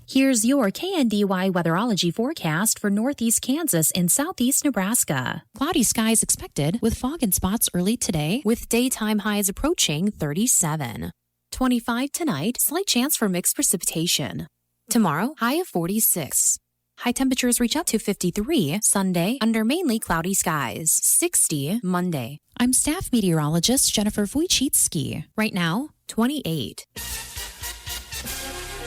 Here's your KNDY weatherology forecast for northeast Kansas and southeast Nebraska. Cloudy skies expected with fog in spots early today, with daytime highs approaching 37. 25 tonight, slight chance for mixed precipitation. Tomorrow, high of 46. High temperatures reach up to 53 Sunday under mainly cloudy skies. 60 Monday. I'm staff meteorologist Jennifer Wojcicki. Right now, 28.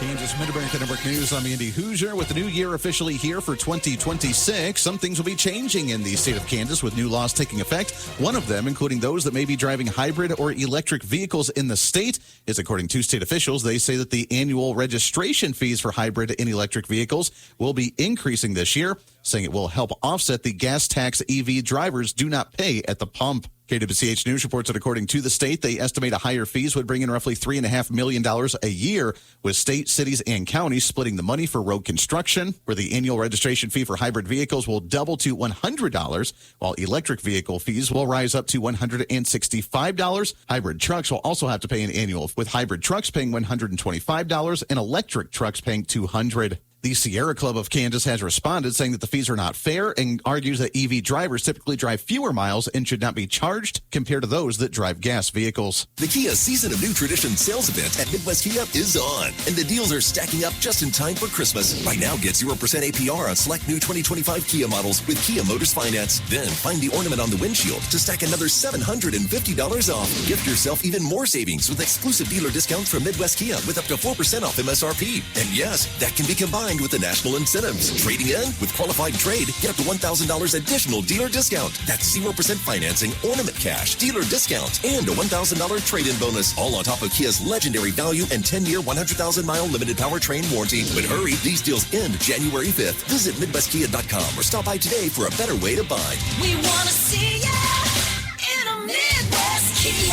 Kansas Mid-America Network News. I'm Andy Hoosier. With the new year officially here for 2026, some things will be changing in the state of Kansas with new laws taking effect. One of them, including those that may be driving hybrid or electric vehicles in the state, is according to state officials. They say that the annual registration fees for hybrid and electric vehicles will be increasing this year, saying it will help offset the gas tax EV drivers do not pay at the pump. KWCH News reports that according to the state, they estimate a higher fees would bring in roughly $3.5 million a year, with state, cities, and counties splitting the money for road construction, where the annual registration fee for hybrid vehicles will double to $100, while electric vehicle fees will rise up to $165. Hybrid trucks will also have to pay an annual, with hybrid trucks paying $125 and electric trucks paying $200. The Sierra Club of Kansas has responded, saying that the fees are not fair and argues that EV drivers typically drive fewer miles and should not be charged compared to those that drive gas vehicles. The Kia Season of New Tradition sales event at Midwest Kia is on, and the deals are stacking up just in time for Christmas. Right now, get 0% APR on select new 2025 Kia models with Kia Motors Finance. Then find the ornament on the windshield to stack another $750 off. Gift yourself even more savings with exclusive dealer discounts from Midwest Kia with up to 4% off MSRP. And yes, that can be combined with the national incentives. Trading in with qualified trade, get up to $1,000 additional dealer discount. That's 0% financing, ornament cash, dealer discount, and a $1,000 trade-in bonus. All on top of Kia's legendary value and 10-year, 100,000-mile limited powertrain warranty. But hurry, these deals end January 5th. Visit MidwestKia.com or stop by today for a better way to buy. We want to see ya in a Midwest Kia.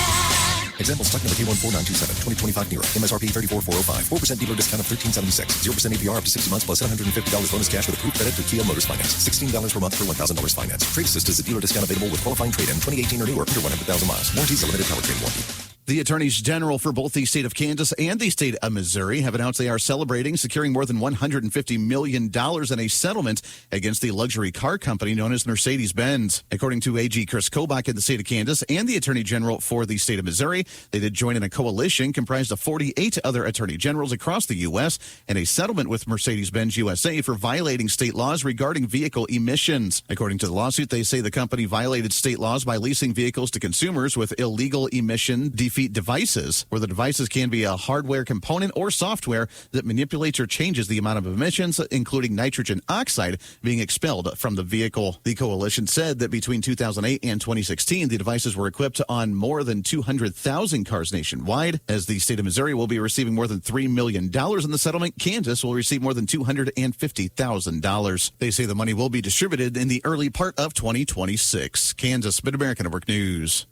Example stock number K14927, 2025 Nero, MSRP 34405, 4% dealer discount of $1376, 0% APR up to 60 months plus $750 bonus cash with approved credit through Kia Motors Finance, $16 per month for $1,000 finance. Trade assist is a dealer discount available with qualifying trade-in 2018 or newer under 100,000 miles. Warranties a limited powertrain warranty. The attorneys general for both the state of Kansas and the state of Missouri have announced they are celebrating securing more than $150 million in a settlement against the luxury car company known as Mercedes-Benz. According to AG Chris Kobach in the state of Kansas and the attorney general for the state of Missouri, they did join in a coalition comprised of 48 other attorney generals across the U.S. and a settlement with Mercedes-Benz USA for violating state laws regarding vehicle emissions. According to the lawsuit, they say the company violated state laws by leasing vehicles to consumers with illegal emission defeat devices, where the devices can be a hardware component or software that manipulates or changes the amount of emissions, including nitrogen oxide, being expelled from the vehicle. The coalition said that between 2008 and 2016, the devices were equipped on more than 200,000 cars nationwide. As the state of Missouri will be receiving more than $3 million in the settlement, Kansas will receive more than $250,000. They say the money will be distributed in the early part of 2026. Kansas Mid-America Network News.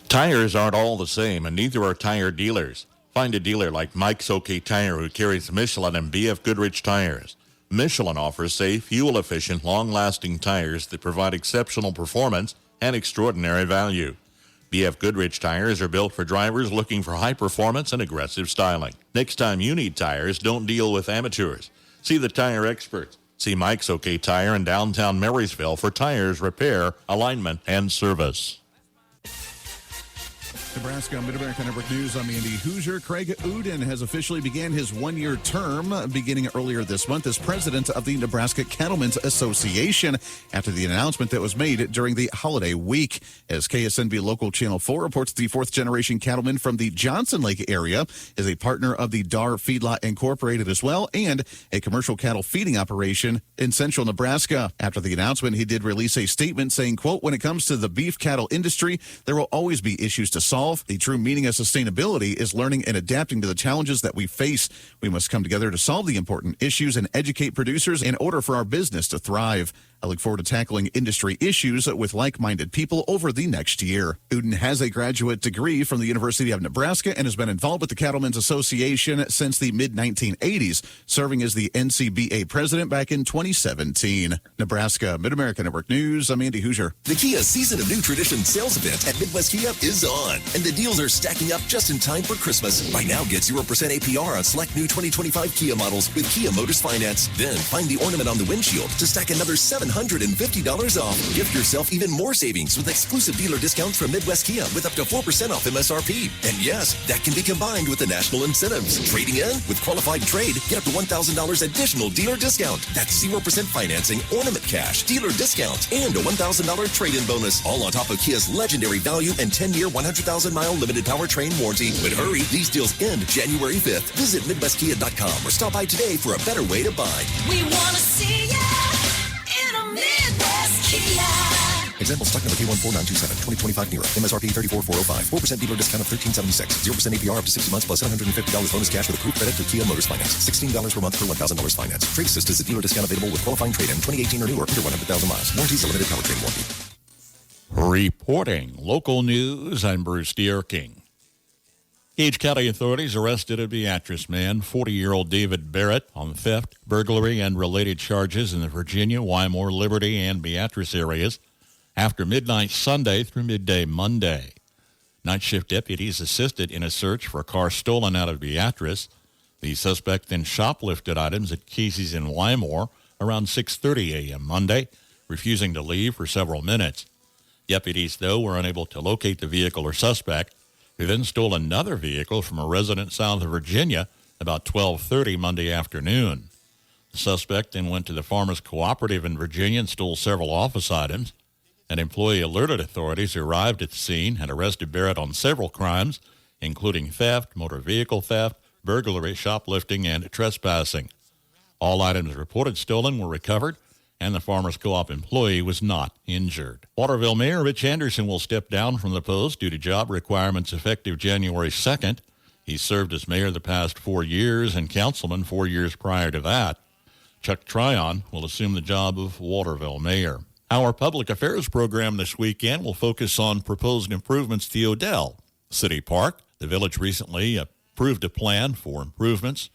Tires aren't all the same, and neither are tire dealers. Find a dealer like Mike's OK Tire who carries Michelin and BF Goodrich tires. Michelin offers safe, fuel-efficient, long-lasting tires that provide exceptional performance and extraordinary value. BF Goodrich tires are built for drivers looking for high performance and aggressive styling. Next time you need tires, don't deal with amateurs. See the tire experts. See Mike's OK Tire in downtown Marysville for tires, repair, alignment, and service. Nebraska Mid-America Network News. I'm Andy Hoosier. Craig Uden has officially began his one-year term beginning earlier this month as president of the Nebraska Cattlemen's Association after the announcement that was made during the holiday week. As KSNB Local Channel 4 reports, the fourth-generation cattleman from the Johnson Lake area is a partner of the Dar Feedlot Incorporated as well and a commercial cattle feeding operation in central Nebraska. After the announcement, he did release a statement saying, quote, "When it comes to the beef cattle industry, there will always be issues to solve. The true meaning of sustainability is learning and adapting to the challenges that we face. We must come together to solve the important issues and educate producers in order for our business to thrive. I look forward to tackling industry issues with like-minded people over the next year." Uden has a graduate degree from the University of Nebraska and has been involved with the Cattlemen's Association since the mid-1980s, serving as the NCBA president back in 2017. Nebraska Mid-America Network News, I'm Andy Hoosier. The Kia Season of New Tradition sales event at Midwest Kia is on, and the deals are stacking up just in time for Christmas. Right now, get 0% APR on select new 2025 Kia models with Kia Motors Finance. Then find the ornament on the windshield to stack another $750 off. Gift yourself even more savings with exclusive dealer discounts from Midwest Kia with up to 4% off MSRP. And yes, that can be combined with the national incentives. Trading in with qualified trade, get up to $1,000 additional dealer discount. That's 0% financing, ornament cash, dealer discount, and a $1,000 trade-in bonus. All on top of Kia's legendary value and 10-year, 100,000-mile limited powertrain warranty. But hurry, these deals end January 5th. Visit MidwestKia.com or stop by today for a better way to buy. We want to see ya in a Midwest Kia. Example stock number K14927, 2025 Nero. MSRP $34,405. 4% dealer discount of $1,376. 0% APR up to 60 months plus $750 bonus cash with approved credit through Kia Motors Finance. $16 per month per $1,000 finance. Trade assist is a dealer discount available with qualifying trade-in 2018 or newer under 100,000 miles. Warranties a limited powertrain warranty. Reporting local news, I'm Bruce Dierking. Gage County authorities arrested a Beatrice man, 40-year-old David Barrett, on theft, burglary, and related charges in the Virginia, Wymore, Liberty, and Beatrice areas after midnight Sunday through midday Monday. Night shift deputies assisted in a search for a car stolen out of Beatrice. The suspect then shoplifted items at Casey's in Wymore around 6:30 a.m. Monday, refusing to leave for several minutes. Deputies, though, were unable to locate the vehicle or suspect, who then stole another vehicle from a resident south of Virginia about 12:30 Monday afternoon. The suspect then went to the Farmers Cooperative in Virginia and stole several office items. An employee alerted authorities who arrived at the scene and arrested Barrett on several crimes, including theft, motor vehicle theft, burglary, shoplifting, and trespassing. All items reported stolen were recovered, and the Farmers Co-op employee was not injured. Waterville Mayor Rich Anderson will step down from the post due to job requirements effective January 2nd. He served as mayor the past 4 years and councilman 4 years prior to that. Chuck Tryon will assume the job of Waterville mayor. Our public affairs program this weekend will focus on proposed improvements to Odell City Park. The village recently approved a plan for improvements,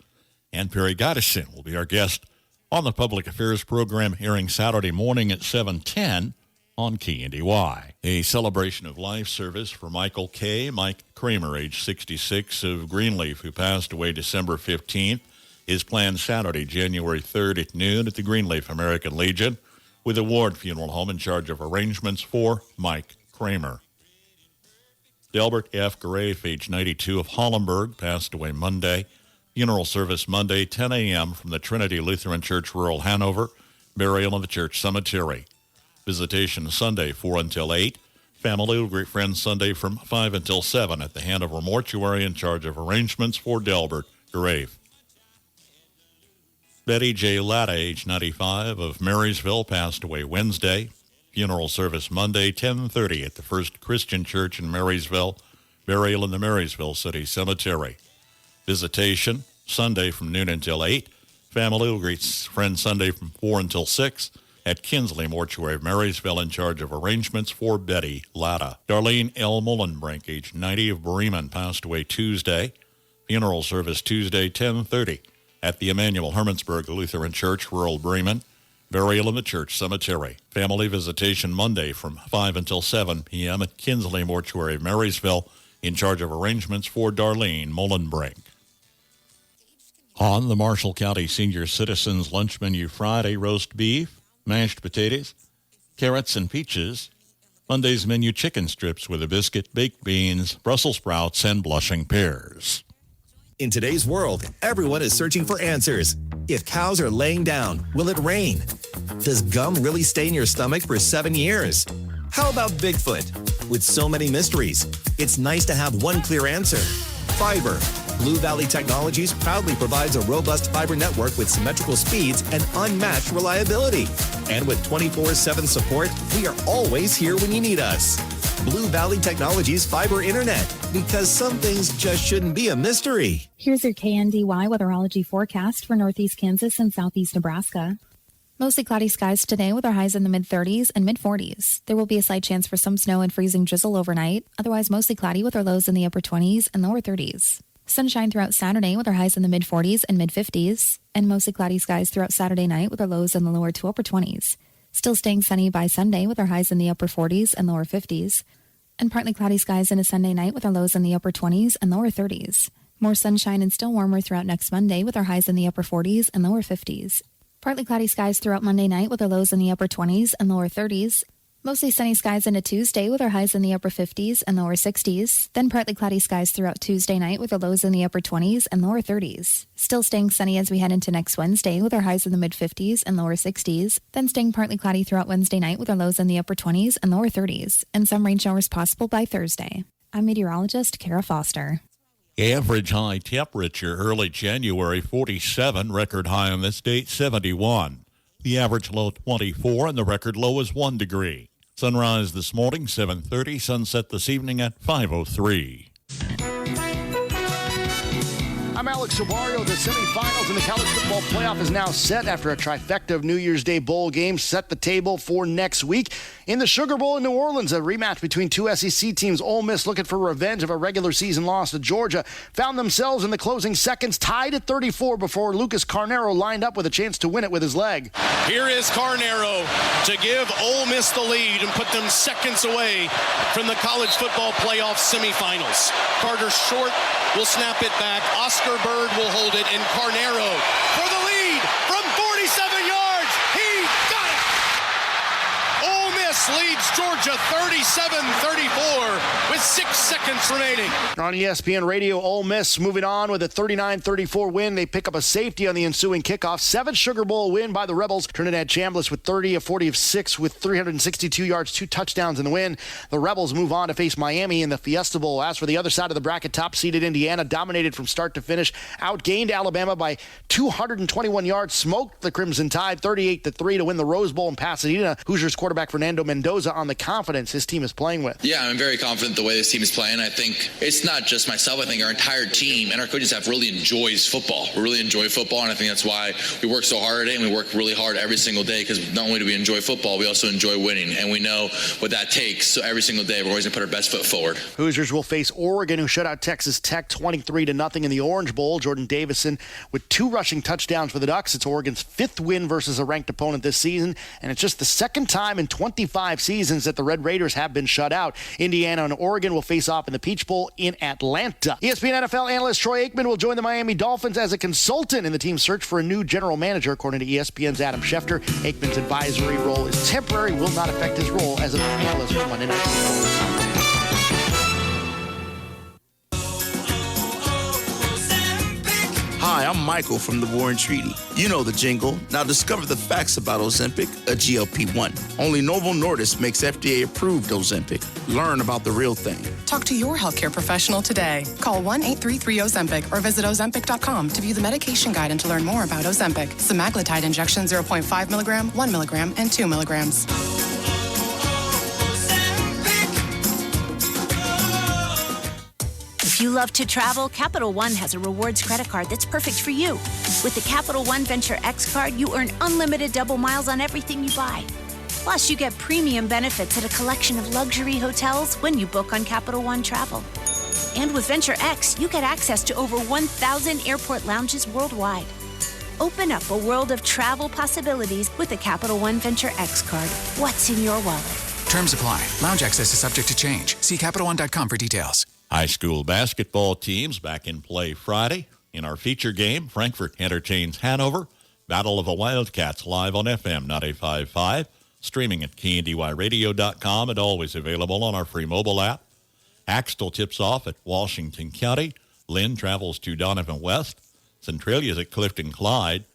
and Perry Gottison will be our guest on the public affairs program, airing Saturday morning at 7:10 on KNDY. A celebration of life service for Michael K. Mike Kramer, age 66, of Greenleaf, who passed away December 15th, is planned Saturday, January 3rd at noon at the Greenleaf American Legion, with a Ward Funeral Home in charge of arrangements for Mike Kramer. Delbert F. Grafe, age 92, of Hollenberg, passed away Monday. Funeral service Monday, 10 a.m. from the Trinity Lutheran Church, rural Hanover. Burial in the church cemetery. Visitation Sunday, 4 until 8. Family will greet friends Sunday from 5 until 7 at the Hanover Mortuary in charge of arrangements for Delbert Grafe. Betty J. Latta, age 95, of Marysville, passed away Wednesday. Funeral service Monday, 10:30 at the First Christian Church in Marysville. Burial in the Marysville City Cemetery. Visitation Sunday from noon until 8. Family will greet friends Sunday from 4 until 6 at Kinsley Mortuary of Marysville in charge of arrangements for Betty Latta. Darlene L. Mullenbrink, age 90, of Bremen, passed away Tuesday. Funeral service Tuesday, 10:30 at the Emmanuel Hermannsburg Lutheran Church, rural Bremen. Burial in the church cemetery. Family visitation Monday from 5 until 7 p.m. at Kinsley Mortuary of Marysville in charge of arrangements for Darlene Mullenbrink. On the Marshall County Senior Citizens Lunch Menu Friday, roast beef, mashed potatoes, carrots, and peaches. Monday's menu, chicken strips with a biscuit, baked beans, Brussels sprouts, and blushing pears. In today's world, everyone is searching for answers. If cows are laying down, will it rain? Does gum really stay in your stomach for 7 years? How about Bigfoot? With so many mysteries, it's nice to have one clear answer. Fiber. Blue Valley Technologies proudly provides a robust fiber network with symmetrical speeds and unmatched reliability. And with 24/7 support, we are always here when you need us. Blue Valley Technologies Fiber Internet, because some things just shouldn't be a mystery. Here's your KNDY weatherology forecast for northeast Kansas and southeast Nebraska. Mostly cloudy skies today with our highs in the mid-30s and mid-40s. There will be a slight chance for some snow and freezing drizzle overnight, otherwise mostly cloudy with our lows in the upper 20s and lower 30s. Sunshine throughout Saturday with our highs in the mid-40s and mid-50s, and mostly cloudy skies throughout Saturday night with our lows in the lower to upper 20s. Still staying sunny by Sunday with our highs in the upper 40s and lower 50s. and partly cloudy skies into Sunday night with our lows in the upper 20s and lower 30s. More sunshine and still warmer throughout next Monday with our highs in the upper 40s and lower 50s. Partly cloudy skies throughout Monday night with our lows in the upper 20s and lower 30s. Mostly sunny skies into Tuesday with our highs in the upper 50s and lower 60s. Then partly cloudy skies throughout Tuesday night with our lows in the upper 20s and lower 30s. Still staying sunny as we head into next Wednesday with our highs in the mid 50s and lower 60s. Then staying partly cloudy throughout Wednesday night with our lows in the upper 20s and lower 30s. And some rain showers possible by Thursday. I'm meteorologist Kara Foster. Average high temperature early January 47, record high on this date 71. The average low 24 and the record low is 1 degree. Sunrise this morning 7:30, sunset this evening at 5:03. I'm Alex Sabario. The semifinals in the college football playoff is now set after a trifecta of New Year's Day bowl games set the table for next week. In the Sugar Bowl in New Orleans, a rematch between two SEC teams, Ole Miss looking for revenge of a regular season loss to Georgia, found themselves in the closing seconds tied at 34 before Lucas Carnero lined up with a chance to win it with his leg. Here is Carnero to give Ole Miss the lead and put them seconds away from the college football playoff semifinals. Carter Short will snap it back. Oscar Bird will hold it, and Carnero for the lead from 47 yards. He got it! Ole Miss leads Georgia 37-34 with 6 seconds remaining. On ESPN Radio, Ole Miss moving on with a 39-34 win. They pick up a safety on the ensuing kickoff. 7th Sugar Bowl win by the Rebels. Trinidad Chambliss with 30 of 40 of 6 with 362 yards, 2 touchdowns in the win. The Rebels move on to face Miami in the Fiesta Bowl. As for the other side of the bracket, top-seeded Indiana dominated from start to finish, outgained Alabama by 221 yards, smoked the Crimson Tide 38-3 to win the Rose Bowl in Pasadena. Hoosiers quarterback Fernando Mendoza on the confidence his team is playing with. Yeah, I'm very confident the way this team is playing. I think it's not just myself. I think our entire team and our coaching staff really enjoys football. We really enjoy football, and I think that's why we work so hard at it, and we work really hard every single day, because not only do we enjoy football, we also enjoy winning, and we know what that takes. So every single day, we're always going to put our best foot forward. Hoosiers will face Oregon, who shut out Texas Tech 23-0 in the Orange Bowl. Jordan Davison with 2 rushing touchdowns for the Ducks. It's Oregon's 5th win versus a ranked opponent this season, and it's just the 2nd time in 25 seasons that the Red Raiders have been shut out. Indiana and Oregon will face off in the Peach Bowl in Atlanta. ESPN NFL analyst Troy Aikman will join the Miami Dolphins as a consultant in the team's search for a new general manager, according to ESPN's Adam Schefter. Aikman's advisory role is temporary, will not affect his role as an analyst for Monday Night Football. Hi, I'm Michael from the War and Treaty. You know the jingle. Now discover the facts about Ozempic, a GLP-1. Only Novo Nordisk makes FDA-approved Ozempic. Learn about the real thing. Talk to your healthcare professional today. Call 1-833-OZEMPIC or visit Ozempic.com to view the medication guide and to learn more about Ozempic. Semaglutide injection 0.5 milligram, 1 milligram, and 2 milligrams. If you love to travel, Capital One has a rewards credit card that's perfect for you. With the Capital One Venture X card, you earn unlimited double miles on everything you buy. Plus, you get premium benefits at a collection of luxury hotels when you book on Capital One Travel. And with Venture X, you get access to over 1,000 airport lounges worldwide. Open up a world of travel possibilities with the Capital One Venture X card. What's in your wallet? Terms apply. Lounge access is subject to change. See CapitalOne.com for details. High school basketball teams back in play Friday. In our feature game, Frankfurt entertains Hanover. Battle of the Wildcats live on FM 95.5. Streaming at KNDYradio.com and always available on our free mobile app. Axtell tips off at Washington County. Lynn travels to Donovan West. Centralia's at Clifton Clyde.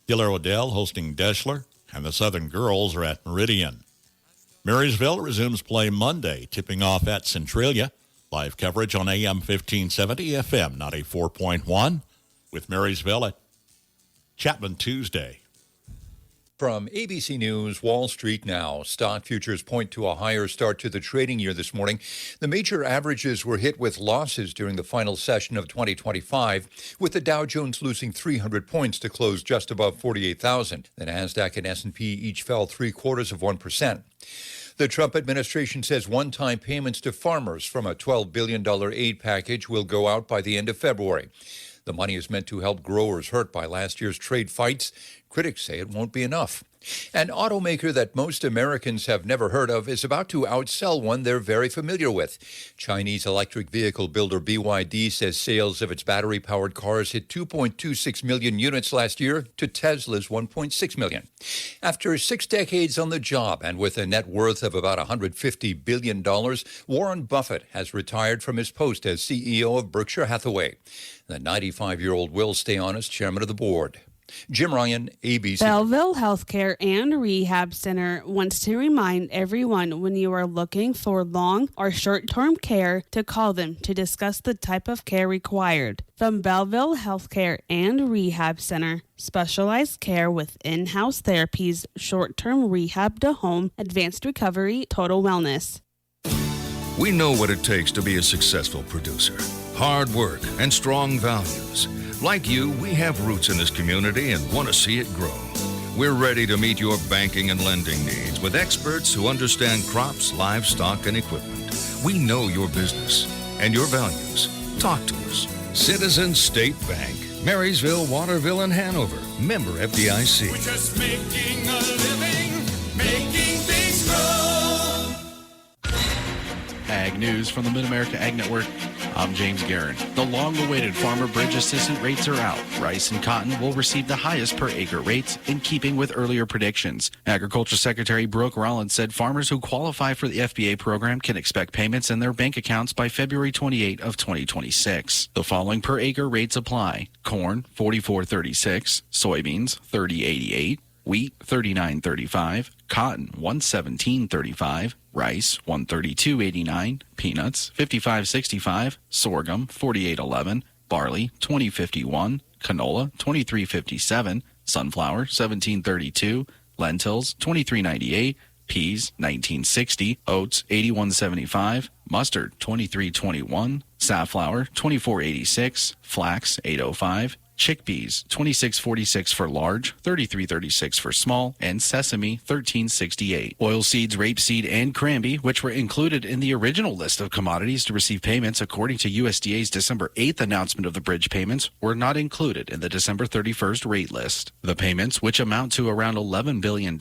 Diller Odell hosting Deschler. And the Southern Girls are at Meridian. Marysville resumes play Monday, tipping off at Centralia. Live coverage on AM 1570, FM 94.1, with Marysville at Chapman Tuesday. From ABC News, Wall Street now. Stock futures point to a higher start to the trading year this morning. The major averages were hit with losses during the final session of 2025, with the Dow Jones losing 300 points to close just above 48,000. The Nasdaq and S&P each fell 0.75%. The Trump administration says one-time payments to farmers from a $12 billion aid package will go out by the end of February. The money is meant to help growers hurt by last year's trade fights. Critics say it won't be enough. An automaker that most Americans have never heard of is about to outsell one they're very familiar with. Chinese electric vehicle builder BYD says sales of its battery-powered cars hit 2.26 million units last year to Tesla's 1.6 million. After 6 decades on the job and with a net worth of about $150 billion, Warren Buffett has retired from his post as CEO of Berkshire Hathaway. The 95-year-old will stay on as chairman of the board. Jim Ryan, ABC. Belleville Healthcare and Rehab Center wants to remind everyone when you are looking for long or short-term care to call them to discuss the type of care required. From Belleville Healthcare and Rehab Center, specialized care with in-house therapies, short-term rehab to home, advanced recovery, total wellness. We know what it takes to be a successful producer. Hard work and strong values. Like you, we have roots in this community and want to see it grow. We're ready to meet your banking and lending needs with experts who understand crops, livestock, and equipment. We know your business and your values. Talk to us. Citizens State Bank, Marysville, Waterville, and Hanover. Member FDIC. We're just making a living, making things grow. Ag News from the Mid-America Ag Network. I'm James Guerin. The long-awaited Farmer Bridge Assistant rates are out. Rice and cotton will receive the highest per acre rates in keeping with earlier predictions. Agriculture Secretary Brooke Rollins said farmers who qualify for the FBA program can expect payments in their bank accounts by February 28 of 2026. The following per acre rates apply. Corn, $44.36. Soybeans, $30.88. Wheat, $39.35. Cotton, $117.35. Rice, $132.89. Peanuts, $55.65. Sorghum, $48.11. Barley, $20.51. Canola, $23.57. Sunflower, $17.32. Lentils, $23.98. Peas, $19.60. Oats, $81.75. Mustard, $23.21. Safflower, $24.86. Flax, $8.05. Chickpeas, $26.46 for large, $33.36 for small, and sesame, $13.68. Oilseeds, rapeseed, and cranberry, which were included in the original list of commodities to receive payments according to USDA's December 8th announcement of the bridge payments, were not included in the December 31st rate list. The payments, which amount to around $11 billion,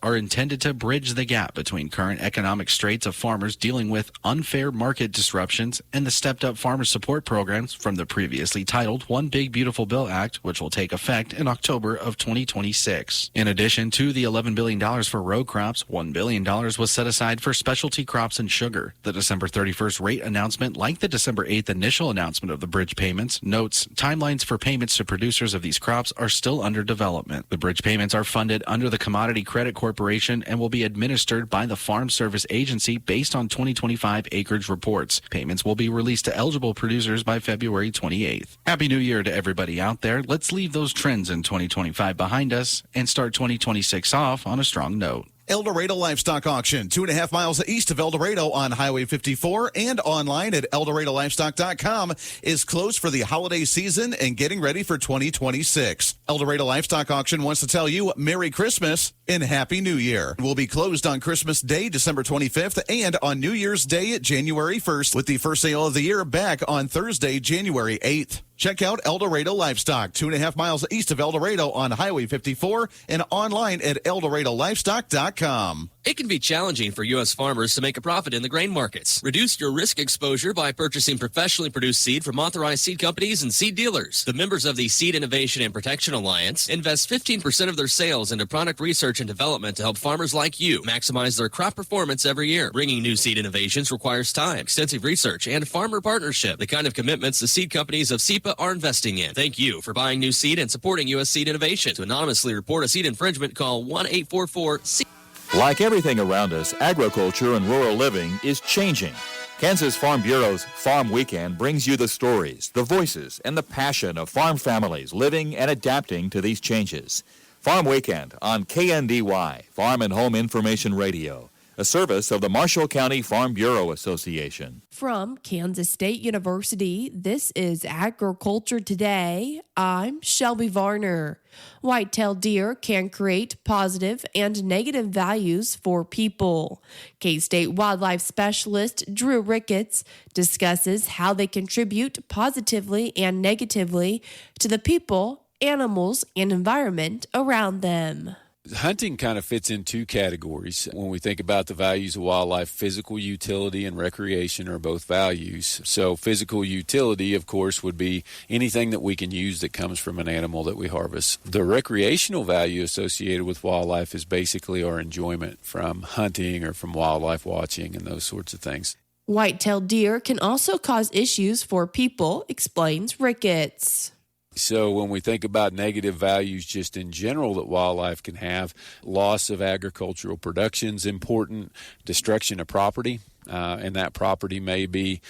are intended to bridge the gap between current economic straits of farmers dealing with unfair market disruptions and the stepped-up farmer support programs from the previously titled One Big Beautiful Bill Act, which will take effect in October of 2026. In addition to the $11 billion for row crops, $1 billion was set aside for specialty crops and sugar. The December 31st rate announcement, like the December 8th initial announcement of the bridge payments, notes timelines for payments to producers of these crops are still under development. The bridge payments are funded under the Commodity Credit Corporation and will be administered by the Farm Service Agency based on 2025 acreage reports. Payments will be released to eligible producers by February 28th. Happy New Year to everybody out there. Let's leave those trends in 2025 behind us and start 2026 off on a strong note. El Dorado Livestock Auction, 2.5 miles east of El Dorado on Highway 54 and online at ElDoradoLivestock.com, is closed for the holiday season and getting ready for 2026. El Dorado Livestock Auction wants to tell you Merry Christmas and Happy New Year. We'll be closed on Christmas Day, December 25th, and on New Year's Day, January 1st, with the first sale of the year back on Thursday, January 8th. Check out El Dorado Livestock, 2.5 miles east of El Dorado on Highway 54 and online at ElDoradoLivestock.com. It can be challenging for U.S. farmers to make a profit in the grain markets. Reduce your risk exposure by purchasing professionally produced seed from authorized seed companies and seed dealers. The members of the Seed Innovation and Protection Alliance invest 15% of their sales into product research and development to help farmers like you maximize their crop performance every year. Bringing new seed innovations requires time, extensive research, and farmer partnership, the kind of commitments the seed companies of SEPA are investing in. Thank you for buying new seed and supporting U.S. seed innovation. To anonymously report a seed infringement, call 1-844-SEED. Like everything around us, agriculture and rural living is changing. Kansas Farm Bureau's Farm Weekend brings you the stories, the voices, and the passion of farm families living and adapting to these changes. Farm Weekend on KNDY, Farm and Home Information Radio, a service of the Marshall County Farm Bureau Association. From Kansas State University, this is Agriculture Today. I'm Shelby Varner. White-tailed deer can create positive and negative values for people. K-State wildlife specialist Drew Ricketts discusses how they contribute positively and negatively to the people, animals, and environment around them. Hunting kind of fits in two categories. When we think about the values of wildlife, physical utility and recreation are both values. So physical utility, of course, would be anything that we can use that comes from an animal that we harvest. The recreational value associated with wildlife is basically our enjoyment from hunting or from wildlife watching and those sorts of things. White-tailed deer can also cause issues for people, explains Ricketts. So when we think about negative values just in general that wildlife can have, loss of agricultural production is important, destruction of property, and that property may be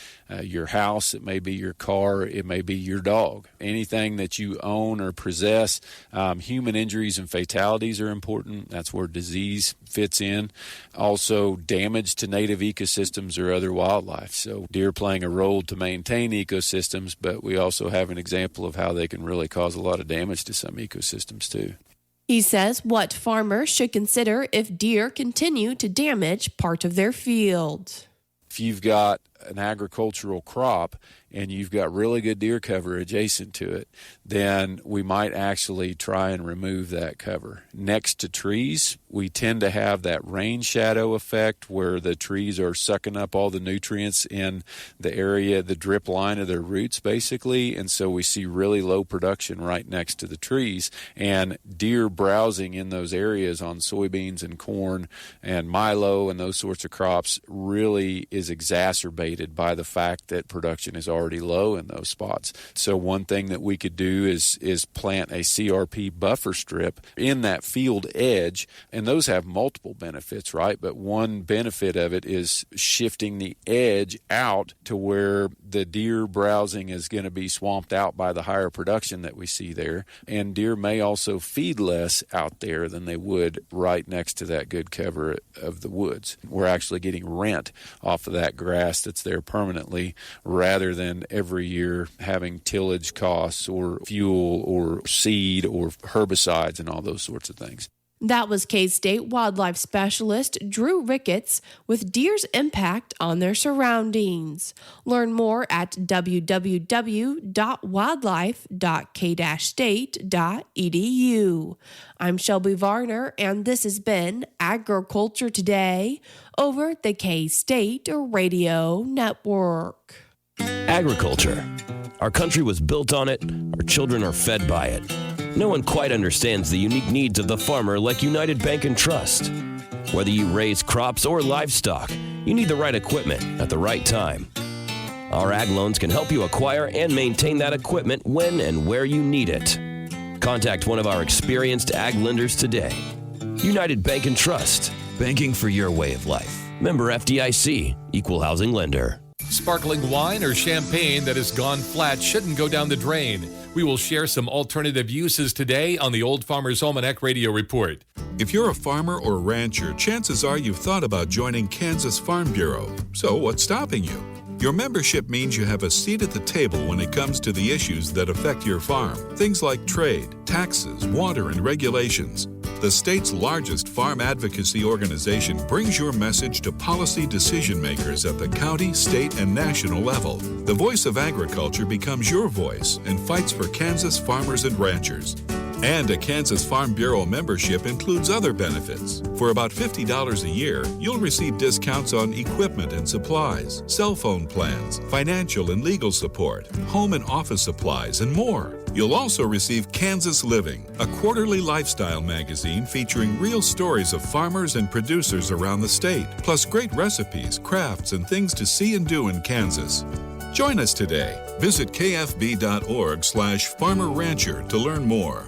your house, it may be your car, it may be your dog. Anything that you own or possess, human injuries and fatalities are important. That's where disease fits in. Also, damage to native ecosystems or other wildlife. So deer playing a role to maintain ecosystems, but we also have an example of how they can really cause a lot of damage to some ecosystems too. He says what farmers should consider if deer continue to damage part of their field. If you've got an agricultural crop and you've got really good deer cover adjacent to it, then we might actually try and remove that cover. Next to trees, we tend to have that rain shadow effect where the trees are sucking up all the nutrients in the area, the drip line of their roots basically, and so we see really low production right next to the trees. And deer browsing in those areas on soybeans and corn and milo and those sorts of crops really is exacerbated by the fact that production is already low in those spots. So one thing that we could do is plant a CRP buffer strip in that field edge, and those have multiple benefits, right? But one benefit of it is shifting the edge out to where the deer browsing is going to be swamped out by the higher production that we see there. And deer may also feed less out there than they would right next to that good cover of the woods. We're actually getting rent off of that grass that's there permanently rather than every year having tillage costs or fuel or seed or herbicides and all those sorts of things. That was K-State wildlife specialist Drew Ricketts with deer's impact on their surroundings. Learn more at www.wildlife.k-state.edu. I'm Shelby Varner, and this has been Agriculture Today over the K-State Radio Network. Agriculture. Our country was built on it. Our children are fed by it. No one quite understands the unique needs of the farmer like United Bank and Trust. Whether you raise crops or livestock, you need the right equipment at the right time. Our ag loans can help you acquire and maintain that equipment when and where you need it. Contact one of our experienced ag lenders today. United Bank and Trust. Banking for your way of life. Member FDIC. Equal housing lender. Sparkling wine or champagne that has gone flat shouldn't go down the drain. We will share some alternative uses today on the Old Farmer's Almanac Radio Report. If you're a farmer or rancher, chances are you've thought about joining Kansas Farm Bureau. So what's stopping you? Your membership means you have a seat at the table when it comes to the issues that affect your farm. Things like trade, taxes, water, and regulations. The state's largest farm advocacy organization brings your message to policy decision makers at the county, state, and national level. The voice of agriculture becomes your voice and fights for Kansas farmers and ranchers. And a Kansas Farm Bureau membership includes other benefits. For about $50 a year, you'll receive discounts on equipment and supplies, cell phone plans, financial and legal support, home and office supplies, and more. You'll also receive Kansas Living, a quarterly lifestyle magazine featuring real stories of farmers and producers around the state, plus great recipes, crafts, and things to see and do in Kansas. Join us today. Visit kfb.org/farmerrancher to learn more.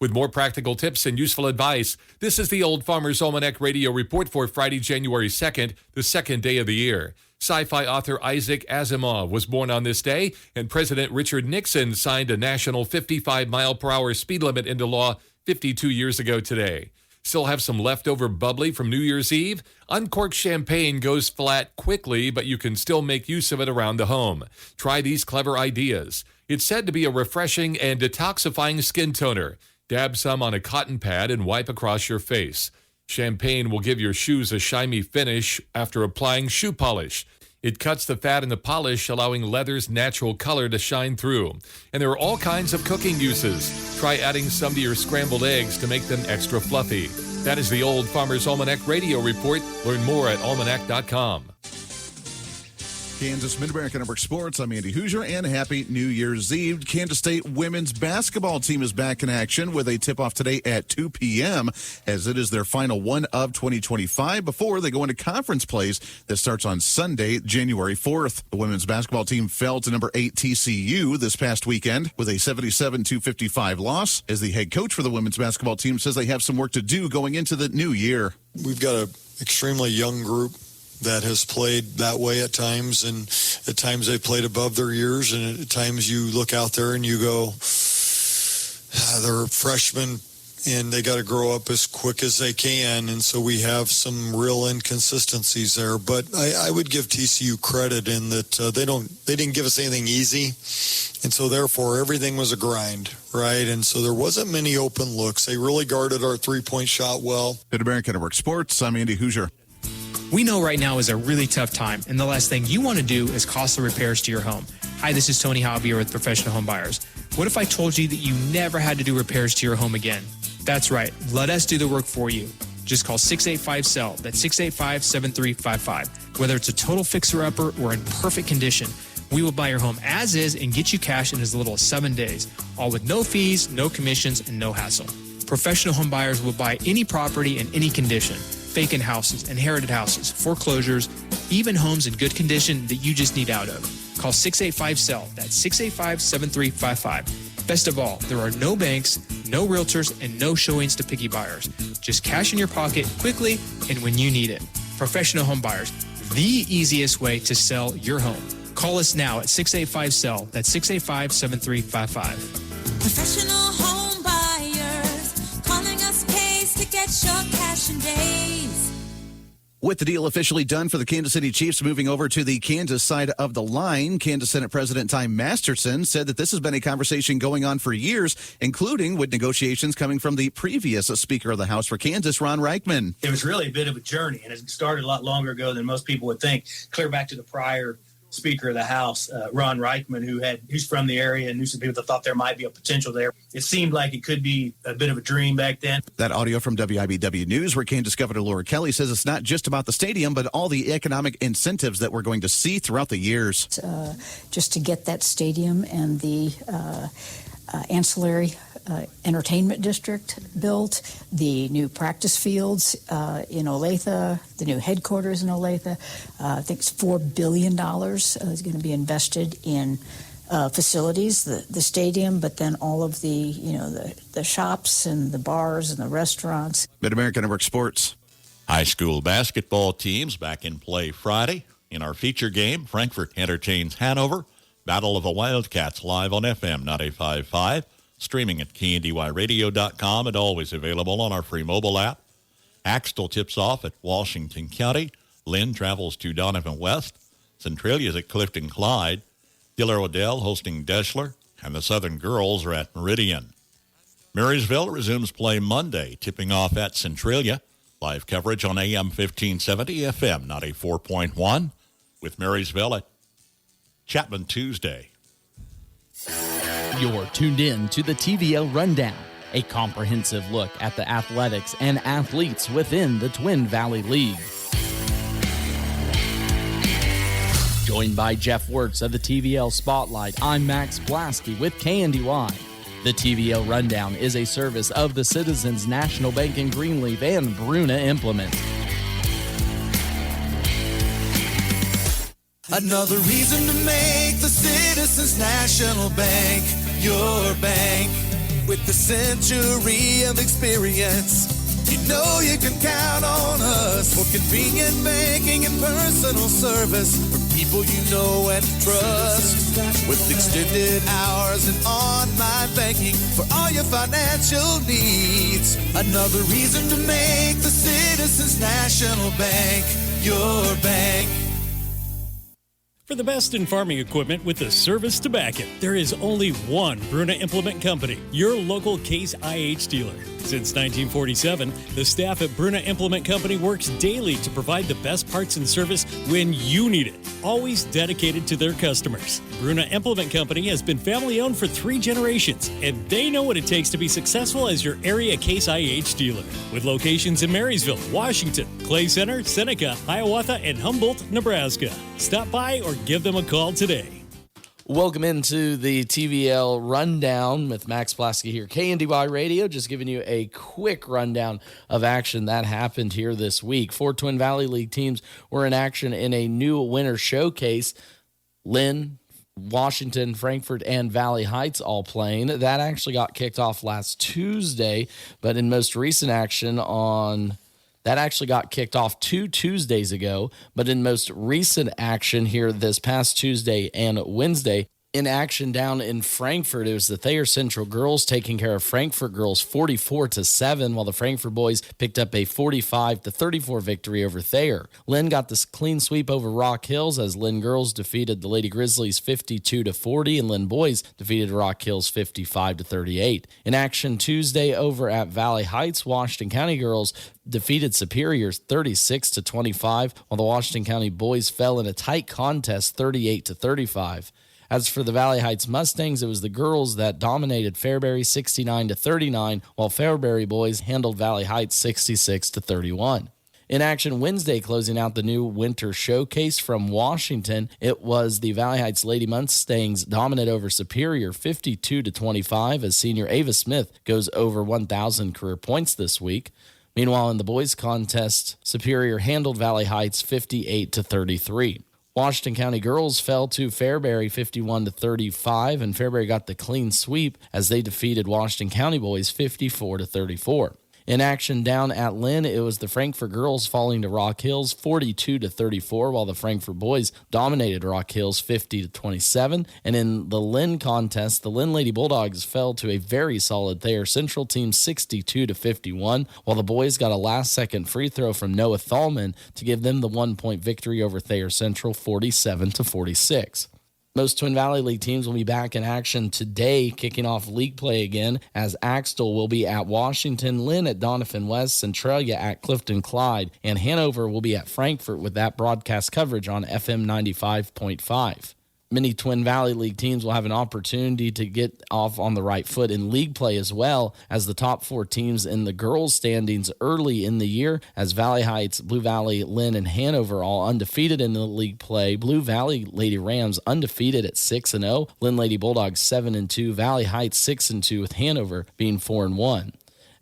With more practical tips and useful advice, this is the Old Farmer's Almanac Radio Report for Friday, January 2nd, the second day of the year. Sci-fi author Isaac Asimov was born on this day, and President Richard Nixon signed a national 55-mile-per-hour speed limit into law 52 years ago today. Still have some leftover bubbly from New Year's Eve? Uncorked champagne goes flat quickly, but you can still make use of it around the home. Try these clever ideas. It's said to be a refreshing and detoxifying skin toner. Dab some on a cotton pad and wipe across your face. Champagne will give your shoes a shiny finish after applying shoe polish. It cuts the fat in the polish, allowing leather's natural color to shine through. And there are all kinds of cooking uses. Try adding some to your scrambled eggs to make them extra fluffy. That is the Old Farmer's Almanac Radio Report. Learn more at almanac.com. Kansas Mid-America Network Sports. I'm Andy Hoosier, and happy New Year's Eve. Kansas State women's basketball team is back in action with a tip-off today at 2 p.m. as it is their final one of 2025 before they go into conference plays that starts on Sunday, January 4th. The women's basketball team fell to number 8 TCU this past weekend with a 77-55 loss, as the head coach for the women's basketball team says they have some work to do going into the new year. We've got an extremely young group that has played that way at times, and at times they played above their years, and at times you look out there and you go, they're freshmen and they got to grow up as quick as they can, and so we have some real inconsistencies there. But I would give TCU credit in that they didn't give us anything easy, and so therefore everything was a grind, right? And so there wasn't many open looks. They really guarded our three-point shot well. Mid-America Network Sports, I'm Andy Hoosier. We know right now is a really tough time, and the last thing you want to do is costly repairs to your home. Hi, this is Tony Javier with Professional Home Buyers. What if I told you that you never had to do repairs to your home again? That's right. Let us do the work for you. Just call 685-SELL. That's 685-7355. Whether it's a total fixer-upper or in perfect condition, we will buy your home as is and get you cash in as little as 7 days, all with no fees, no commissions, and no hassle. Professional Home Buyers will buy any property in any condition. Vacant houses, inherited houses, foreclosures, even homes in good condition that you just need out of. Call 685-SELL. That's 685-7355. Best of all, there are no banks, no realtors, and no showings to picky buyers. Just cash in your pocket quickly and when you need it. Professional Home Buyers, the easiest way to sell your home. Call us now at 685-SELL. That's 685-7355. Professional home buyers, calling us pays to get your cash in days. With the deal officially done for the Kansas City Chiefs moving over to the Kansas side of the line, Kansas Senate President Ty Masterson said that this has been a conversation going on for years, including with negotiations coming from the previous Speaker of the House for Kansas, Ron Reichman. It was really a bit of a journey, and it started a lot longer ago than most people would think. Clear back to the prior Speaker of the House, Ron Reichman, who's from the area and knew some people that thought there might be a potential there. It seemed like it could be a bit of a dream back then. That audio from WIBW News, where Kansas Governor Laura Kelly says it's not just about the stadium, but all the economic incentives that we're going to see throughout the years. Just to get that stadium and the ancillary entertainment district built, the new practice fields in Olathe, the new headquarters in Olathe. I think it's $4 billion is going to be invested in facilities, the stadium, but then all of the shops and the bars and the restaurants. Mid-America Network Sports. High school basketball teams back in play Friday. In our feature game, Frankfort entertains Hanover. Battle of the Wildcats live on FM 95.5. Streaming at KNDYradio.com and always available on our free mobile app. Axtell tips off at Washington County. Lynn travels to Donovan West. Centralia's at Clifton Clyde. Diller Odell hosting Deschler. And the Southern girls are at Meridian. Marysville resumes play Monday, tipping off at Centralia. Live coverage on AM 1570, FM 94.1. With Marysville at Chapman Tuesday. You're tuned in to the TVL Rundown, a comprehensive look at the athletics and athletes within the Twin Valley League. Joined by Jeff Wertz of the TVL Spotlight, I'm Max Blasky with KNDY. The TVL Rundown is a service of the Citizens National Bank in Greenleaf and Bruna Implement. Another reason to make the Citizens National Bank your bank. With the century of experience, you know you can count on us for convenient banking and personal service for people you know and trust. With extended hours and online banking for all your financial needs. Another reason to make the Citizens National Bank your bank. For the best in farming equipment with the service to back it, there is only one Bruna Implement Company, your local Case IH dealer. Since 1947, the staff at Bruna Implement Company works daily to provide the best parts and service when you need it, always dedicated to their customers. Bruna Implement Company has been family-owned for 3 generations, and they know what it takes to be successful as your area Case IH dealer. With locations in Marysville, Washington, Clay Center, Seneca, Hiawatha, and Humboldt, Nebraska. Stop by or give them a call today. Welcome into the TVL Rundown with Max Plasky here. KNDY Radio, just giving you a quick rundown of action that happened here this week. 4 Twin Valley League teams were in action in a new winter showcase. Lynn, Washington, Frankfort, and Valley Heights all playing. That actually got kicked off last Tuesday, but in most recent action that actually got kicked off 2 Tuesdays ago, but in most recent action here this past Tuesday and Wednesday, in action down in Frankfort, it was the Thayer Central girls taking care of Frankfort girls 44-7, while the Frankfort boys picked up a 45-34 victory over Thayer. Lynn got this clean sweep over Rock Hills as Lynn girls defeated the Lady Grizzlies 52-40, and Lynn boys defeated Rock Hills 55-38. In action Tuesday over at Valley Heights, Washington County girls defeated Superior 36-25, while the Washington County boys fell in a tight contest 38-35. As for the Valley Heights Mustangs, it was the girls that dominated Fairbury 69-39, while Fairbury boys handled Valley Heights 66-31. In action Wednesday, closing out the new winter showcase from Washington, it was the Valley Heights Lady Mustangs dominant over Superior 52-25 as senior Ava Smith goes over 1,000 career points this week. Meanwhile, in the boys contest, Superior handled Valley Heights 58-33. Washington County girls fell to Fairbury 51-35, and Fairbury got the clean sweep as they defeated Washington County boys 54-34. In action down at Lynn, it was the Frankfort girls falling to Rock Hills 42-34, while the Frankfort boys dominated Rock Hills 50-27. And in the Lynn contest, the Lynn Lady Bulldogs fell to a very solid Thayer Central team 62-51, while the boys got a last-second free throw from Noah Thalman to give them the 1-point victory over Thayer Central 47-46. Most Twin Valley League teams will be back in action today, kicking off league play again, as Axtell will be at Washington, Lynn at Doniphan West, Centralia at Clifton Clyde, and Hanover will be at Frankfort with that broadcast coverage on FM 95.5. Many Twin Valley League teams will have an opportunity to get off on the right foot in league play as well as the top 4 teams in the girls' standings early in the year, as Valley Heights, Blue Valley, Lynn, and Hanover all undefeated in the league play. Blue Valley Lady Rams undefeated at 6-0, Lynn Lady Bulldogs 7-2, Valley Heights 6-2, with Hanover being 4-1.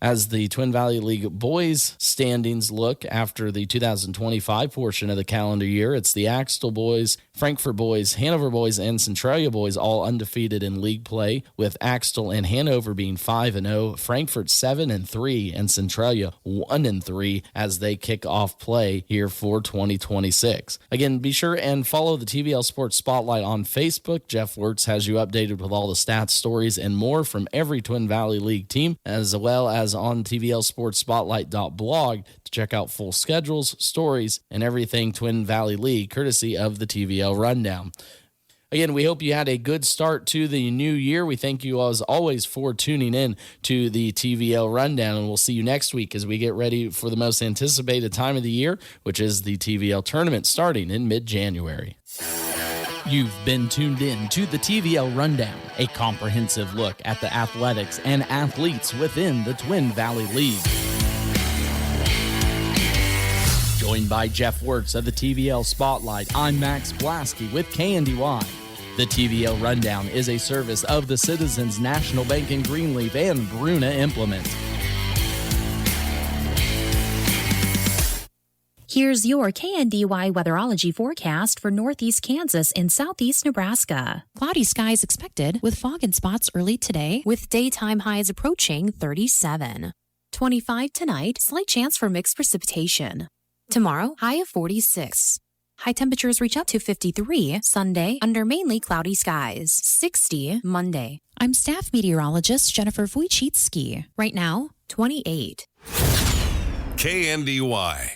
As the Twin Valley League boys standings look after the 2025 portion of the calendar year, it's the Axtell boys, Frankfort boys, Hanover boys, and Centralia boys all undefeated in league play, with Axtell and Hanover being 5-0, Frankfort 7-3, and Centralia 1-3 as they kick off play here for 2026. Again, be sure and follow the TVL Sports Spotlight on Facebook. Jeff Wirtz has you updated with all the stats, stories, and more from every Twin Valley League team, as well as on tvlsportspotlight.blog to check out full schedules, stories, and everything Twin Valley League, courtesy of the TVL Rundown. Again, we hope you had a good start to the new year. We thank you, as always, for tuning in to the TVL Rundown, and we'll see you next week as we get ready for the most anticipated time of the year, which is the TVL Tournament starting in mid-January. You've been tuned in to the TVL Rundown, a comprehensive look at the athletics and athletes within the Twin Valley League. Joined by Jeff Wirtz of the TVL Spotlight, I'm Max Plasky with KNDY. The TVL Rundown is a service of the Citizens National Bank in Greenleaf and Bruna Implement. Here's your KNDY weatherology forecast for northeast Kansas and southeast Nebraska. Cloudy skies expected with fog and spots early today, with daytime highs approaching 37. 25 tonight, slight chance for mixed precipitation. Tomorrow, high of 46. High temperatures reach up to 53 Sunday under mainly cloudy skies. 60 Monday. I'm staff meteorologist Jennifer Wojcicki. Right now, 28. KNDY.